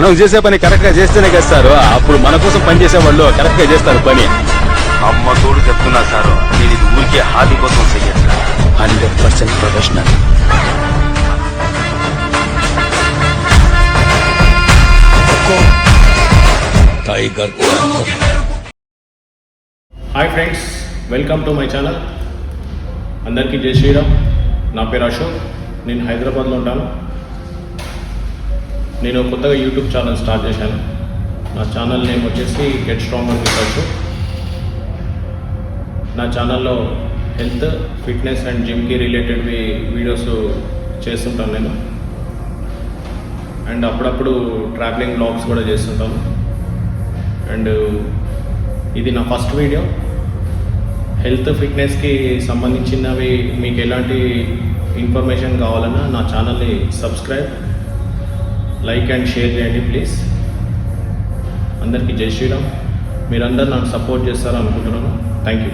మనం చేసే పని కరెక్ట్ గా చేస్తేనే కదా సార్ అప్పుడు మన కోసం పని చేసే వాళ్ళు కరెక్ట్ గా చేస్తారు పని. అమ్మ తోడు చెప్తున్నా సారు, నేను ఇది ఊరికే హాబీ కోసం చెయ్యట్లా. 100% professional. Tiger. Hi friends, welcome to my channel. అందరికీ జై శ్రీరామ్. నా పేరు అశోక్, నేను హైదరాబాద్లో ఉంటాను. నేను కొత్తగా యూట్యూబ్ ఛానల్ స్టార్ట్ చేశాను. నా ఛానల్ నేమ్ వచ్చేసి గెట్ స్ట్రాంగర్ విత్ అశోక్. నా ఛానల్లో హెల్త్, ఫిట్నెస్ అండ్ జిమ్కి రిలేటెడ్వి వీడియోస్ చేస్తుంటాను నేను. అండ్ అప్పుడప్పుడు ట్రావెలింగ్ బ్లాగ్స్ కూడా చేస్తుంటాను. అండ్ ఇది నా ఫస్ట్ వీడియో. హెల్త్, ఫిట్నెస్కి సంబంధించినవి మీకు ఎలాంటి ఇన్ఫర్మేషన్ కావాలన్నా నా ఛానల్ని సబ్స్క్రైబ్, లైక్ అండ్ షేర్ చేయండి ప్లీజ్. అందరికీ జై శ్రీరామ్. మీరందరూ నాకు సపోర్ట్ చేస్తారని అనుకుంటున్నాను. Thank you.